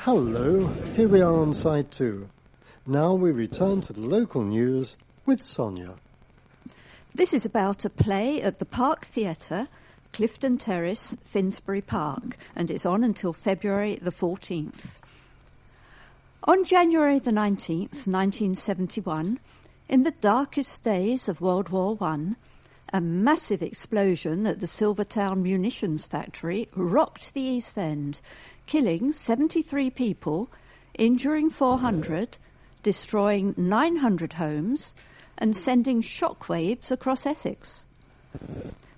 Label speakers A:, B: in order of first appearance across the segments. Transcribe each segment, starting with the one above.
A: Hello, here we are on side 2. Now we return to the local news with Sonia.
B: This is about a play at the Park Theatre, Clifton Terrace, Finsbury Park, and it's on until February the 14th. On January the 19th, 1971, in the darkest days of World War I, a massive explosion at the Silvertown munitions factory rocked the East End, killing 73 people, injuring 400, destroying 900 homes, and sending shockwaves across Essex.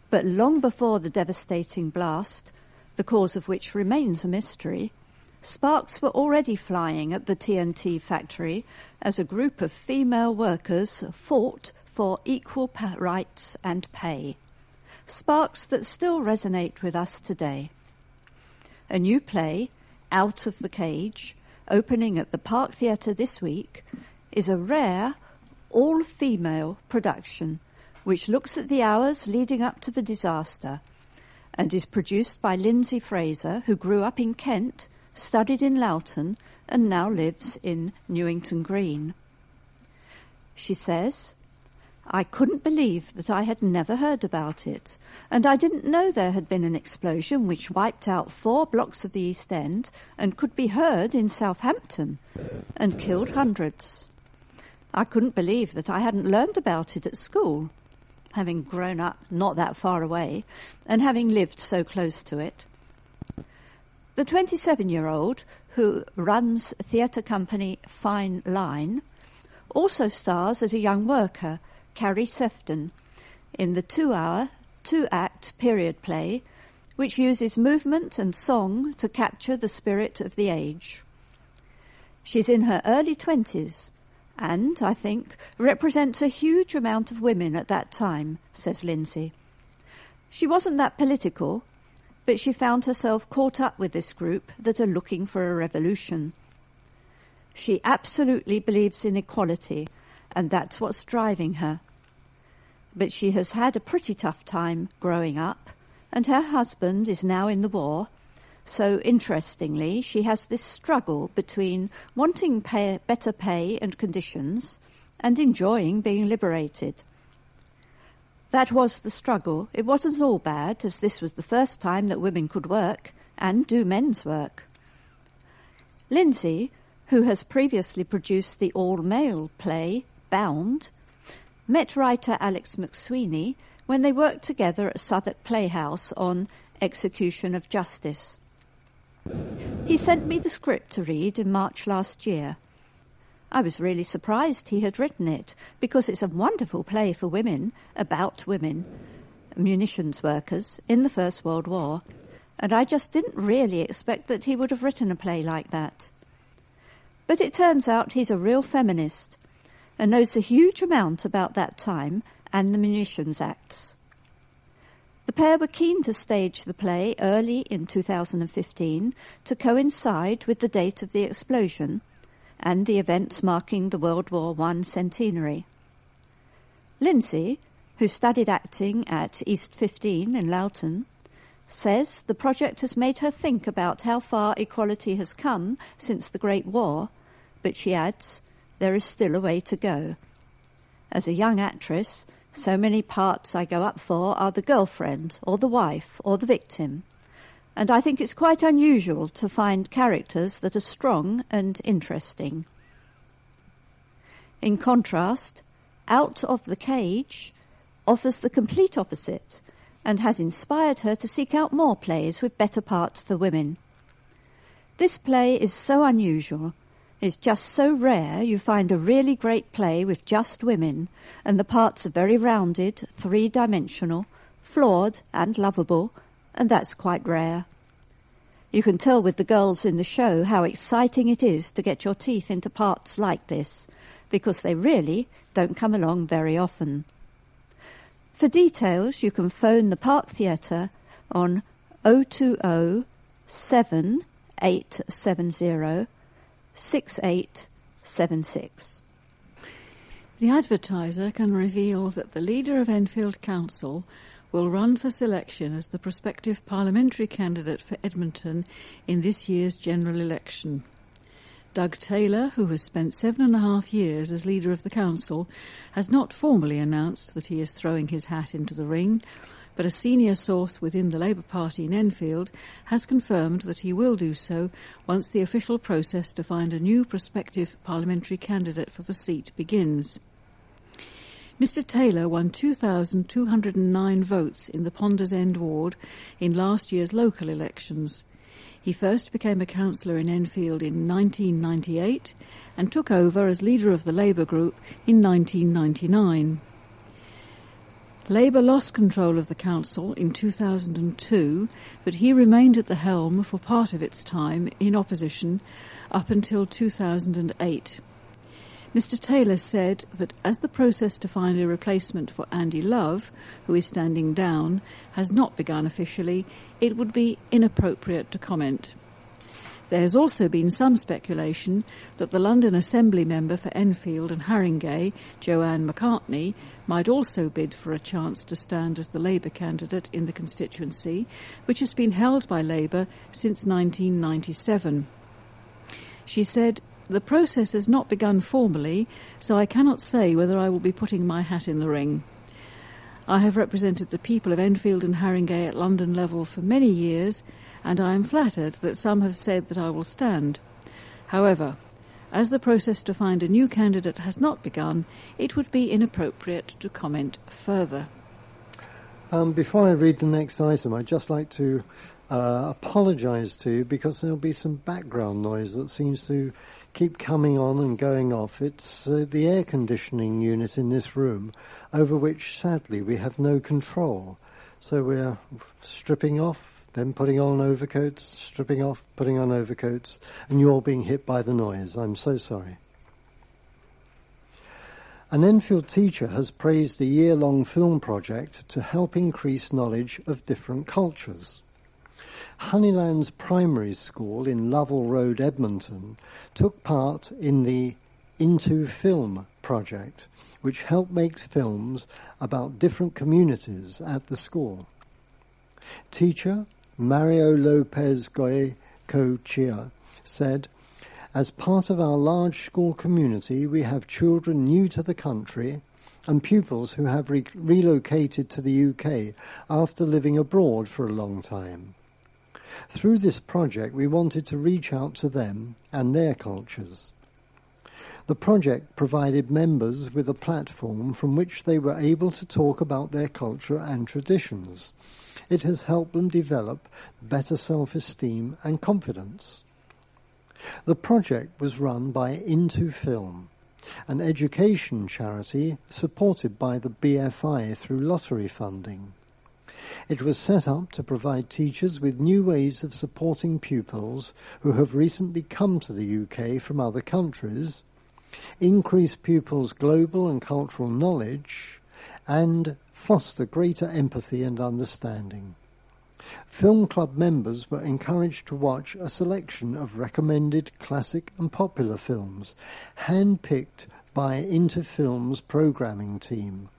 B: But long before the devastating blast, the cause of which remains a mystery, sparks were already flying at the TNT factory as a group of female workers fought for equal rights and pay. Sparks that still resonate with us today. A new play, Out of the Cage, opening at the Park Theatre this week, is a rare, all-female production which looks at the hours leading up to the disaster and is produced by Lindsay Fraser, who grew up in Kent, studied in Loughton, and now lives in Newington Green. She says, "I couldn't believe that I had never heard about it, and I didn't know there had been an explosion which wiped out 4 blocks of the East End and could be heard in Southampton and killed hundreds. I couldn't believe that I hadn't learned about it at school, having grown up not that far away and having lived so close to it." The 27-year-old, who runs theatre company Fine Line, also stars as a young worker, Carrie Sefton, in the 2-hour, 2-act period play, which uses movement and song to capture the spirit of the age. She's in her early 20s and, I think, represents a huge amount of women at that time, says Lindsay. She wasn't that political, but she found herself caught up with this group that are looking for a revolution. She absolutely believes in equality, and that's what's driving her. But she has had a pretty tough time growing up, and her husband is now in the war, so interestingly she has this struggle between wanting better pay and conditions and enjoying being liberated. That was the struggle. It wasn't all bad, as this was the first time that women could work and do men's work. Lindsay, who has previously produced the all-male play Bound, met writer Alex McSweeney when they worked together at Southwark Playhouse on Execution of Justice. He sent me the script to read in March last year. I was really surprised he had written it, because it's a wonderful play for women, about women, munitions workers, in the First World War, and I just didn't really expect that he would have written a play like that. But it turns out he's a real feminist, and knows a huge amount about that time and the munitions acts. The pair were keen to stage the play early in 2015 to coincide with the date of the explosion and the events marking the World War I centenary. Lindsay, who studied acting at East 15 in Loughton, says the project has made her think about how far equality has come since the Great War, but she adds, there is still a way to go. As a young actress, so many parts I go up for are the girlfriend or the wife or the victim, and I think it's quite unusual to find characters that are strong and interesting. In contrast, Out of the Cage offers the complete opposite and has inspired her to seek out more plays with better parts for women. This play is so unusual, it's just so rare you find a really great play with just women, and the parts are very rounded, 3-dimensional, flawed and lovable, and that's quite rare. You can tell with the girls in the show how exciting it is to get your teeth into parts like this, because they really don't come along very often. For details, you can phone the Park Theatre on 020 7870 6876.
C: The Advertiser can reveal that the leader of Enfield Council will run for selection as the prospective parliamentary candidate for Edmonton in this year's general election. Doug Taylor, who has spent 7.5 years as leader of the council, has not formally announced that he is throwing his hat into the ring, but a senior source within the Labour Party in Enfield has confirmed that he will do so once the official process to find a new prospective parliamentary candidate for the seat begins. Mr Taylor won 2,209 votes in the Ponders End ward in last year's local elections. He first became a councillor in Enfield in 1998 and took over as leader of the Labour group in 1999. Labour lost control of the council in 2002, but he remained at the helm for part of its time in opposition up until 2008. Mr Taylor said that as the process to find a replacement for Andy Love, who is standing down, has not begun officially, it would be inappropriate to comment. There has also been some speculation that the London Assembly member for Enfield and Haringey, Joan McCartney, might also bid for a chance to stand as the Labour candidate in the constituency, which has been held by Labour since 1997. She said, "The process has not begun formally, so I cannot say whether I will be putting my hat in the ring. I have represented the people of Enfield and Haringey at London level for many years, and I am flattered that some have said that I will stand. However, as the process to find a new candidate has not begun, it would be inappropriate to comment further."
A: Before I read the next item, I'd just like to apologise to you because there'll be some background noise that seems to keep coming on and going off. It's the air conditioning unit in this room, over which, sadly, we have no control. So we're stripping off, then putting on overcoats, stripping off, putting on overcoats, and you're being hit by the noise. I'm so sorry. An Enfield teacher has praised a year-long film project to help increase knowledge of different cultures. Honeylands Primary School in Lovell Road, Edmonton, took part in the Into Film project, which helped make films about different communities at the school. Teacher Mario Lopez Goycochea said, "As part of our large school community, we have children new to the country and pupils who have relocated to the UK after living abroad for a long time. Through this project, we wanted to reach out to them and their cultures. The project provided members with a platform from which they were able to talk about their culture and traditions. It has helped them develop better self-esteem and confidence." The project was run by Into Film, an education charity supported by the BFI through lottery funding. It was set up to provide teachers with new ways of supporting pupils who have recently come to the UK from other countries, increase pupils' global and cultural knowledge, and foster greater empathy and understanding. Film club members were encouraged to watch a selection of recommended classic and popular films, hand-picked by Into Film's programming team,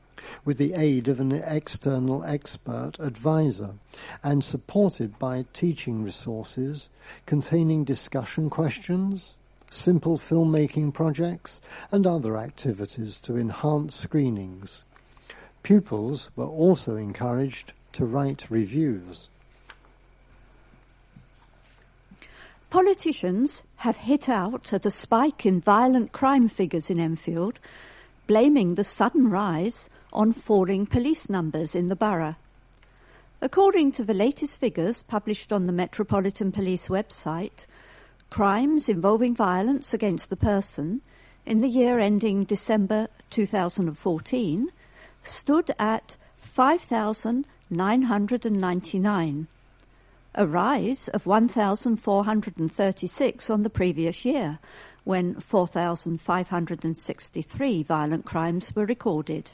A: with the aid of an external expert advisor, and supported by teaching resources containing discussion questions, simple filmmaking projects, and other activities to enhance screenings. Pupils were also encouraged to write reviews.
B: Politicians have hit out at a spike in violent crime figures in Enfield, blaming the sudden rise on falling police numbers in the borough. According to the latest figures published on the Metropolitan Police website, crimes involving violence against the person in the year ending December 2014 stood at 5,999, a rise of 1,436 on the previous year, when 4,563 violent crimes were recorded.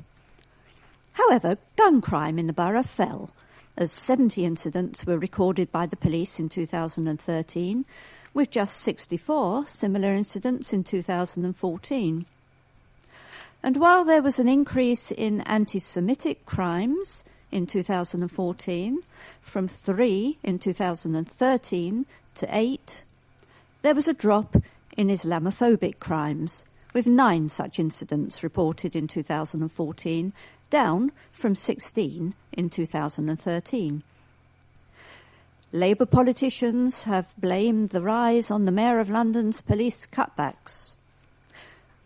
B: However, gun crime in the borough fell, as 70 incidents were recorded by the police in 2013, with just 64 similar incidents in 2014. And while there was an increase in anti-Semitic crimes in 2014, from 3 in 2013 to 8. There was a drop in Islamophobic crimes, with 9 such incidents reported in 2014, down from 16 in 2013. Labour politicians have blamed the rise on the Mayor of London's police cutbacks.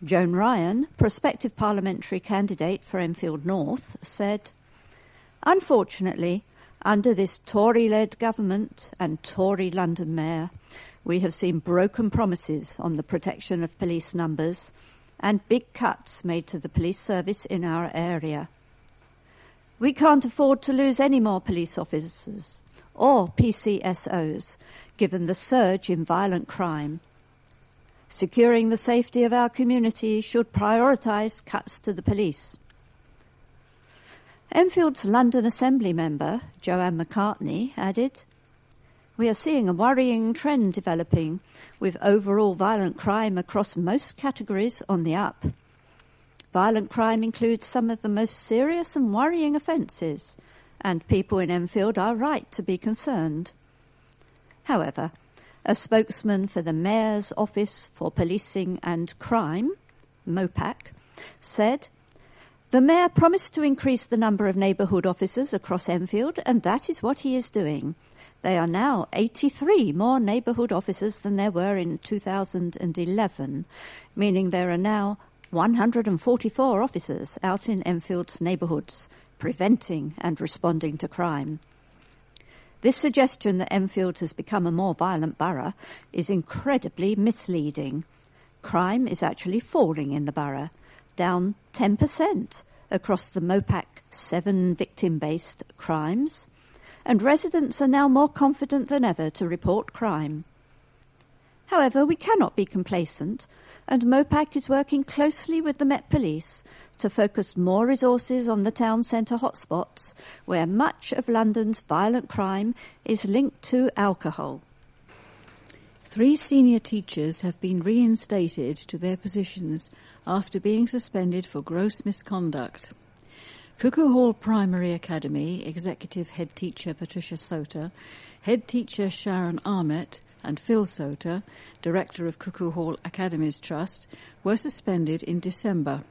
B: Joan Ryan, prospective parliamentary candidate for Enfield North, said, "Unfortunately, under this Tory-led government and Tory London Mayor, we have seen broken promises on the protection of police numbers and big cuts made to the police service in our area. We can't afford to lose any more police officers or PCSOs, given the surge in violent crime. Securing the safety of our community should prioritise cuts to the police." Enfield's London Assembly member, Joanne McCartney, added, "We are seeing a worrying trend developing, with overall violent crime across most categories on the up. Violent crime includes some of the most serious and worrying offences, and people in Enfield are right to be concerned." However, a spokesman for the Mayor's Office for Policing and Crime, MOPAC, said, "The Mayor promised to increase the number of neighbourhood officers across Enfield, and that is what he is doing. There are now 83 more neighbourhood officers than there were in 2011, meaning there are now 144 officers out in Enfield's neighbourhoods, preventing and responding to crime." This suggestion that Enfield has become a more violent borough is incredibly misleading. Crime is actually falling in the borough, down 10% across the MOPAC 7 victim-based crimes, and residents are now more confident than ever to report crime. However, we cannot be complacent, and MOPAC is working closely with the Met Police to focus more resources on the town centre hotspots, where much of London's violent crime is linked to alcohol.
C: 3 senior teachers have been reinstated to their positions after being suspended for gross misconduct. Cuckoo Hall Primary Academy Executive Head Teacher Patricia Sota, Head Teacher Sharon Armett and Phil Sota, Director of Cuckoo Hall Academies Trust, were suspended in December.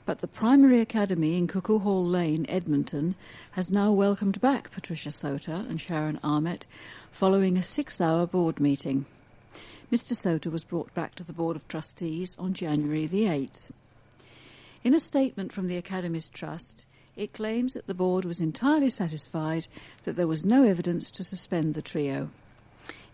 C: But the Primary Academy in Cuckoo Hall Lane, Edmonton, has now welcomed back Patricia Sota and Sharon Armett following a 6-hour board meeting. Mr. Sota was brought back to the Board of Trustees on January the 8th. In a statement from the Academy's Trust, it claims that the board was entirely satisfied that there was no evidence to suspend the trio.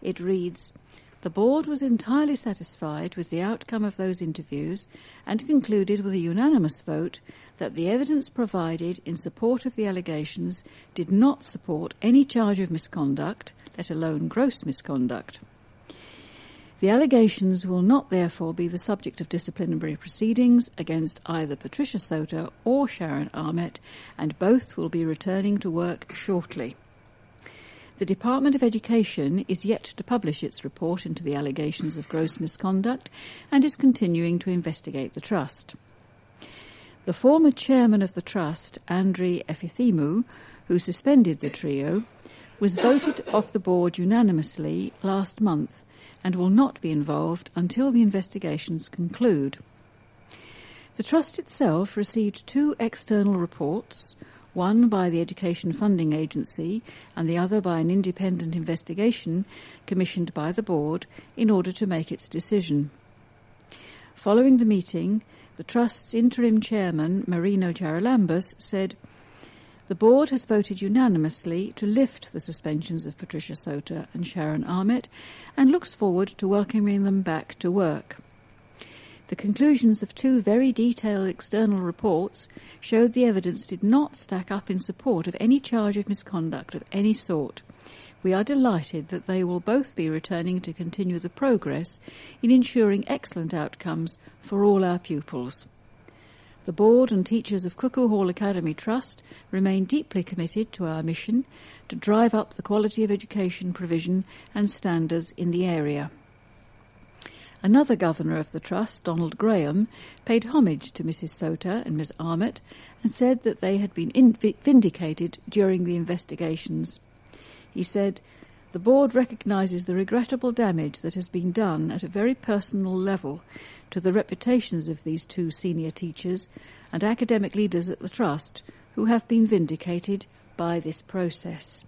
C: It reads, "The board was entirely satisfied with the outcome of those interviews and concluded with a unanimous vote that the evidence provided in support of the allegations did not support any charge of misconduct, let alone gross misconduct. The allegations will not therefore be the subject of disciplinary proceedings against either Patricia Sota or Sharon Armett, and both will be returning to work shortly. The Department of Education is yet to publish its report into the allegations of gross misconduct and is continuing to investigate the Trust. The former chairman of the Trust, Andri Efithemu, who suspended the trio, was voted off the board unanimously last month and will not be involved until the investigations conclude. The Trust itself received 2 external reports, one by the Education Funding Agency and the other by an independent investigation commissioned by the board in order to make its decision. Following the meeting, the Trust's interim chairman, Marino Charalambous, said, "The board has voted unanimously to lift the suspensions of Patricia Sota and Sharon Armett and looks forward to welcoming them back to work. The conclusions of 2 very detailed external reports showed the evidence did not stack up in support of any charge of misconduct of any sort. We are delighted that they will both be returning to continue the progress in ensuring excellent outcomes for all our pupils. The board and teachers of Cuckoo Hall Academy Trust remain deeply committed to our mission to drive up the quality of education provision and standards in the area." Another governor of the trust, Donald Graham, paid homage to Mrs. Sota and Miss Armett and said that they had been vindicated during the investigations. He said, "The board recognises the regrettable damage that has been done at a very personal level to the reputations of these two senior teachers and academic leaders at the trust who have been vindicated by this process."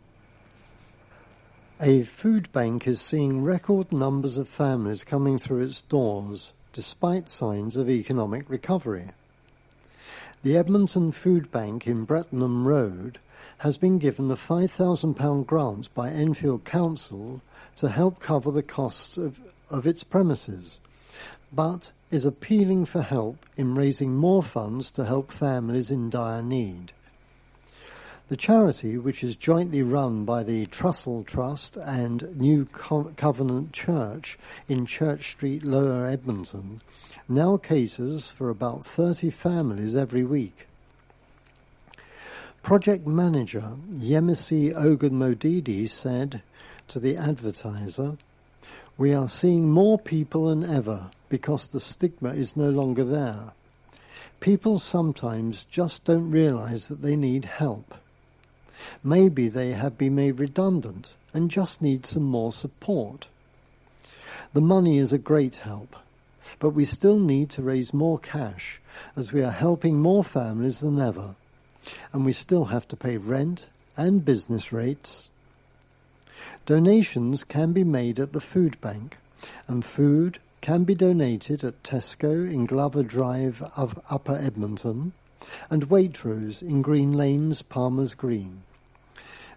A: A food bank is seeing record numbers of families coming through its doors, despite signs of economic recovery. The Edmonton Food Bank in Brettenham Road has been given a £5,000 grant by Enfield Council to help cover the costs of its premises, but is appealing for help in raising more funds to help families in dire need. The charity, which is jointly run by the Trussell Trust and New Covenant Church in Church Street, Lower Edmonton, now caters for about 30 families every week. Project manager Yemisi Ogunmodidi said to the Advertiser, "We are seeing more people than ever because the stigma is no longer there. People sometimes just don't realise that they need help. Maybe they have been made redundant and just need some more support. The money is a great help, but we still need to raise more cash as we are helping more families than ever, and we still have to pay rent and business rates. Donations can be made at the food bank, and food can be donated at Tesco in Glover Drive of Upper Edmonton and Waitrose in Green Lanes, Palmer's Green.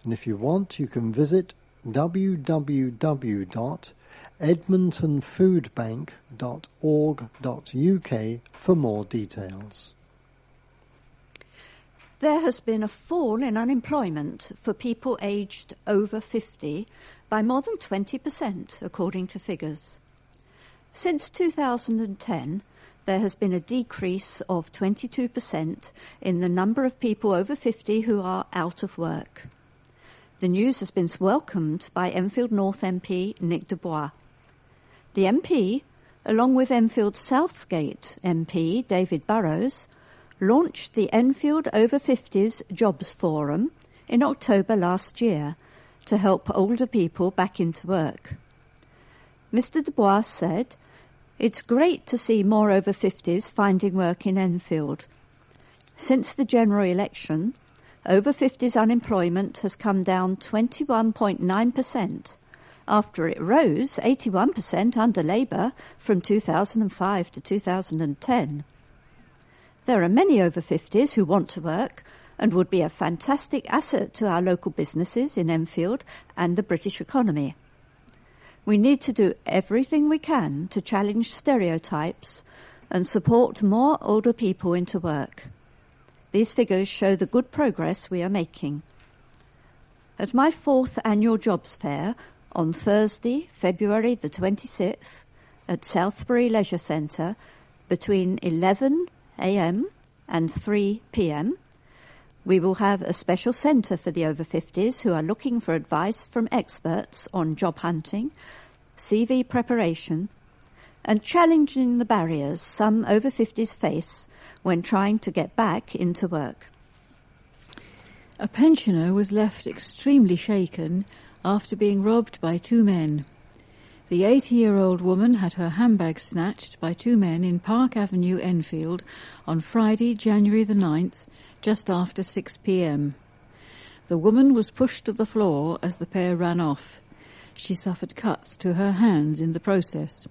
A: And if you want, you can visit www.edmontonfoodbank.org.uk for more details.
B: There has been a fall in unemployment for people aged over 50 by more than 20%, according to figures. Since 2010, there has been a decrease of 22% in the number of people over 50 who are out of work. The news has been welcomed by Enfield North MP Nick Dubois. The MP, along with Enfield Southgate MP David Burrows, launched the Enfield Over 50s Jobs Forum in October last year to help older people back into work. Mr. Dubois said, "It's great to see more over 50s finding work in Enfield. Since the general election, over 50s unemployment has come down 21.9%, after it rose 81% under Labour from 2005 to 2010. There are many over 50s who want to work and would be a fantastic asset to our local businesses in Enfield and the British economy. We need to do everything we can to challenge stereotypes and support more older people into work. These figures show the good progress we are making." At my 4th annual jobs fair on Thursday, February the 26th, at Southbury Leisure Centre between 11 a.m. and 3 p.m, we will have a special centre for the over 50s who are looking for advice from experts on job hunting, CV preparation, and challenging the barriers some over 50s face when trying to get back into work.
C: A pensioner was left extremely shaken after being robbed by two men. The 80-year-old woman had her handbag snatched by two men in Park Avenue, Enfield, on Friday, January the 9th, just after 6 p.m. The woman was pushed to the floor as the pair ran off. She suffered cuts to her hands in the process.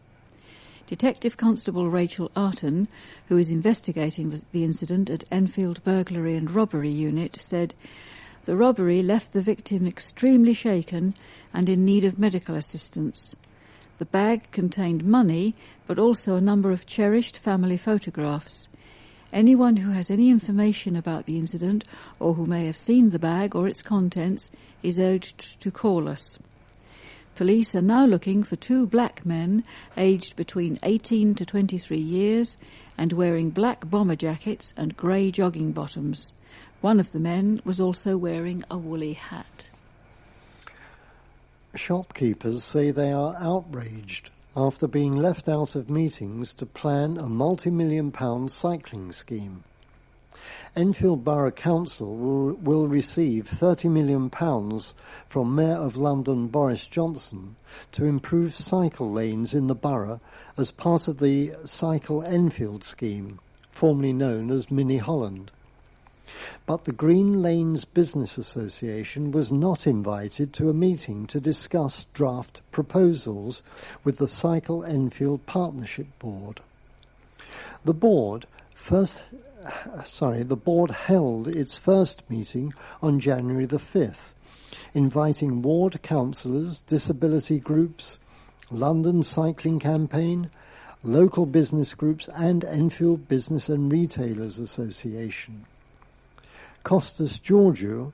C: Detective Constable Rachel Arton, who is investigating the incident at Enfield Burglary and Robbery Unit, said, "The robbery left the victim extremely shaken and in need of medical assistance. The bag contained money, but also a number of cherished family photographs. Anyone who has any information about the incident or who may have seen the bag or its contents is urged to call us." Police are now looking for two black men aged between 18 to 23 years and wearing black bomber jackets and grey jogging bottoms. One of the men was also wearing a woolly hat.
A: Shopkeepers say they are outraged after being left out of meetings to plan a multi-million-pound cycling scheme. Enfield Borough Council will receive £30 million from Mayor of London Boris Johnson to improve cycle lanes in the borough as part of the Cycle Enfield scheme, formerly known as Mini Holland. But the Green Lanes Business Association was not invited to a meeting to discuss draft proposals with the Cycle Enfield Partnership Board. The board held its first meeting on January the 5th, inviting ward councillors, disability groups, London Cycling Campaign, local business groups and Enfield Business and Retailers Association. Costas Georgiou,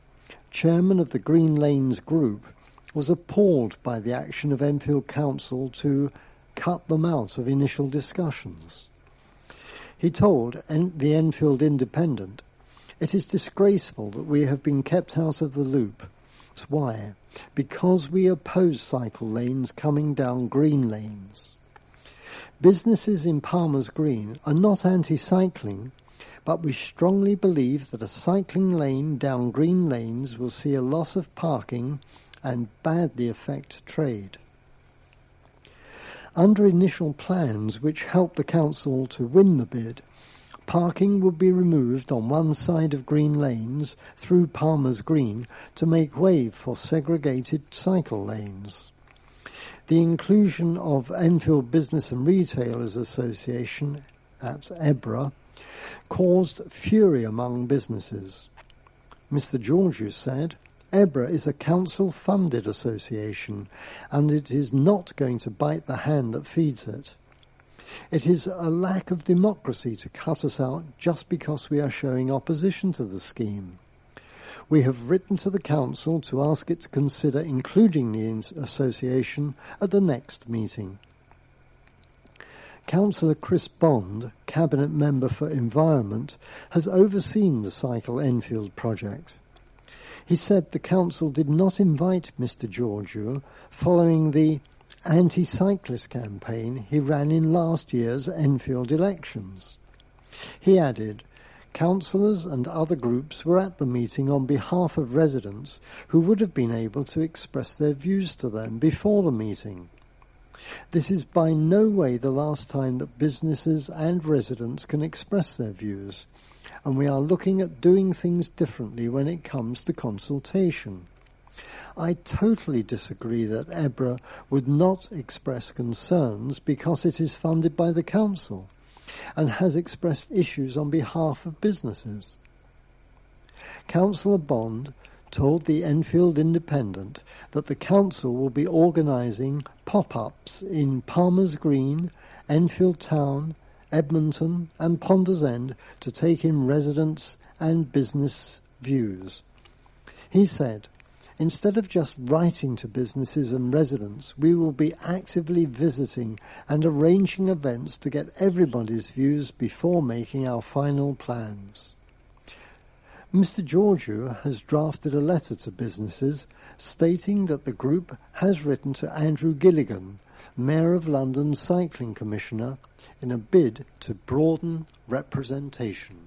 A: chairman of the Green Lanes Group, was appalled by the action of Enfield Council to cut them out of initial discussions. He told the Enfield Independent, "It is disgraceful that we have been kept out of the loop. Why? Because we oppose cycle lanes coming down green lanes. Businesses in Palmer's Green are not anti-cycling, but we strongly believe that a cycling lane down green lanes will see a loss of parking and badly affect trade." Under initial plans which helped the council to win the bid, parking would be removed on one side of green lanes through Palmer's Green to make way for segregated cycle lanes. The inclusion of Enfield Business and Retailers Association at EBRA caused fury among businesses. Mr. Georgiou said, "EBRA is a council-funded association, and it is not going to bite the hand that feeds it. It is a lack of democracy to cut us out just because we are showing opposition to the scheme. We have written to the council to ask it to consider including the association at the next meeting." Councillor Chris Bond, Cabinet Member for Environment, has overseen the Cycle Enfield project. He said the council did not invite Mr. Georgiou following the anti-cyclist campaign he ran in last year's Enfield elections. He added, councillors and other groups were at the meeting on behalf of residents who would have been able to express their views to them before the meeting. This is by no way the last time that businesses and residents can express their views, and we are looking at doing things differently when it comes to consultation. I totally disagree that EBRA would not express concerns because it is funded by the council and has expressed issues on behalf of businesses. Councillor Bond told the Enfield Independent that the council will be organising pop-ups in Palmer's Green, Enfield Town, Edmonton and Ponders End to take in residents and business views. He said, "Instead of just writing to businesses and residents, we will be actively visiting and arranging events to get everybody's views before making our final plans." Mr. Georgiou has drafted a letter to businesses stating that the group has written to Andrew Gilligan, Mayor of London's Cycling Commissioner, in a bid to broaden representation.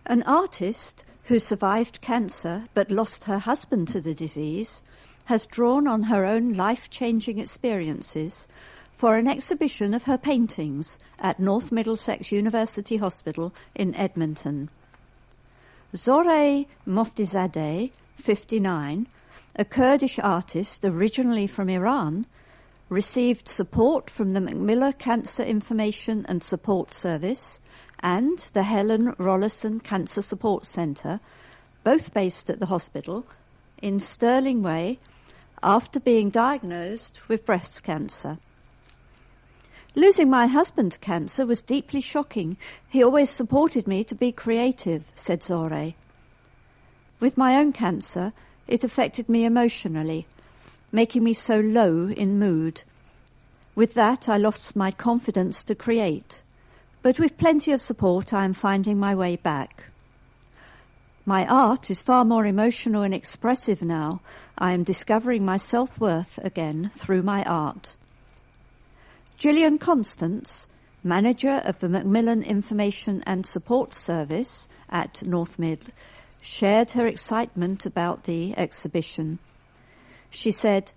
B: An artist who survived cancer but lost her husband to the disease has drawn on her own life-changing experiences for an exhibition of her paintings at North Middlesex University Hospital in Edmonton. Zoreh Moftizadeh, 59, a Kurdish artist originally from Iran, received support from the Macmillan Cancer Information and Support Service and the Helen Rollason Cancer Support Centre, both based at the hospital, in Stirling Way, after being diagnosed with breast cancer. "Losing my husband to cancer was deeply shocking. He always supported me to be creative," said Zoreh. "With my own cancer, it affected me emotionally, making me so low in mood. With that, I lost my confidence to create. But with plenty of support, I am finding my way back." My art is far more emotional and expressive now. I am discovering my self-worth again through my art. Gillian Constance, manager of the Macmillan Information and Support Service at North Mid, shared her excitement about the exhibition. She said,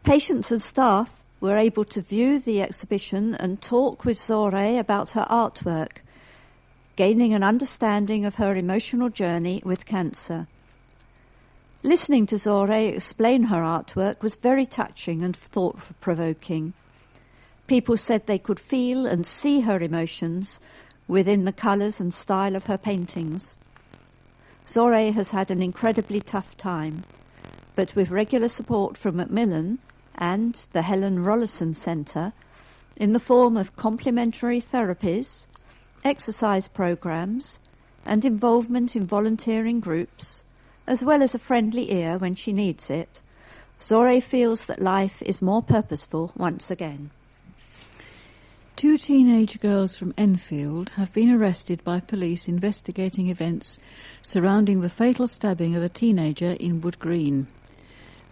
B: "Patients and staff were able to view the exhibition and talk with Zoré about her artwork, gaining an understanding of her emotional journey with cancer. Listening to Zoré explain her artwork was very touching and thought-provoking. People said they could feel and see her emotions within the colours and style of her paintings. Zoré has had an incredibly tough time, but with regular support from Macmillan and the Helen Rollason Centre, in the form of complementary therapies, exercise programs, and involvement in volunteering groups, as well as a friendly ear when she needs it, Zoré feels that life is more purposeful once again."
C: 2 teenage girls from Enfield have been arrested by police investigating events surrounding the fatal stabbing of a teenager in Wood Green.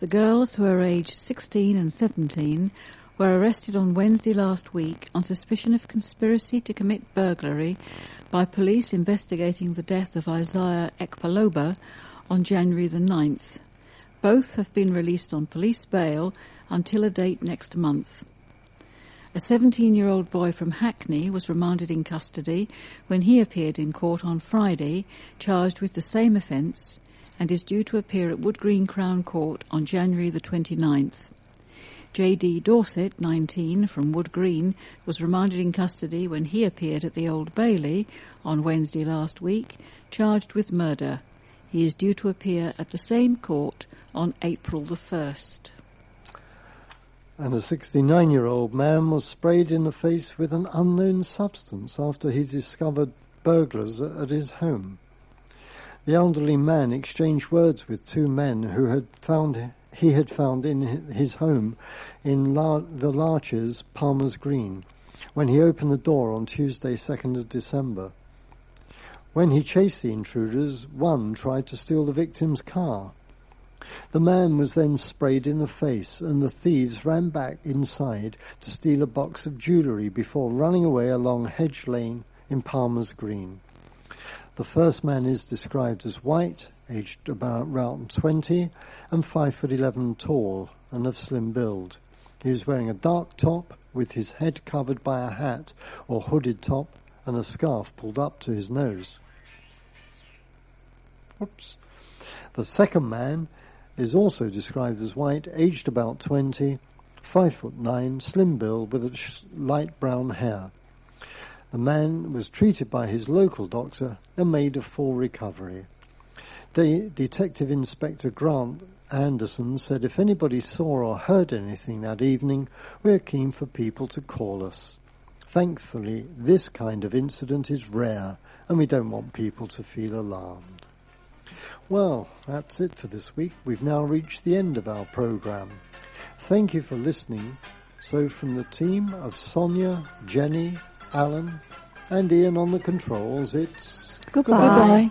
C: The girls, who are aged 16 and 17, were arrested on Wednesday last week on suspicion of conspiracy to commit burglary by police investigating the death of Isaiah Ekpaloba on January the 9th. Both have been released on police bail until a date next month. A 17-year-old boy from Hackney was remanded in custody when he appeared in court on Friday, charged with the same offence, and is due to appear at Wood Green Crown Court on January the 29th. J.D. Dorset, 19, from Wood Green, was remanded in custody when he appeared at the Old Bailey on Wednesday last week, charged with murder. He is due to appear at the same court on April the 1st.
A: And a 69-year-old man was sprayed in the face with an unknown substance after he discovered burglars at his home. The elderly man exchanged words with 2 men who he had found in his home in the Larches, Palmer's Green, when he opened the door on Tuesday, 2nd of December. When he chased the intruders, one tried to steal the victim's car. The man was then sprayed in the face, and the thieves ran back inside to steal a box of jewellery before running away along Hedge Lane in Palmer's Green. The first man is described as white, aged about around 20, and 5'11" tall, and of slim build. He was wearing a dark top with his head covered by a hat or hooded top and a scarf pulled up to his nose. Oops. The second man is also described as white, aged about 20, 5'9", slim build with light brown hair. The man was treated by his local doctor and made a full recovery. Detective Inspector Grant Anderson said, "If anybody saw or heard anything that evening, we're keen for people to call us. Thankfully, this kind of incident is rare, and we don't want people to feel alarmed." Well, that's it for this week. We've now reached the end of our programme. Thank you for listening. So from the team of Sonia, Jenny, Alan and Ian on the controls, it's
B: Goodbye.
C: Goodbye.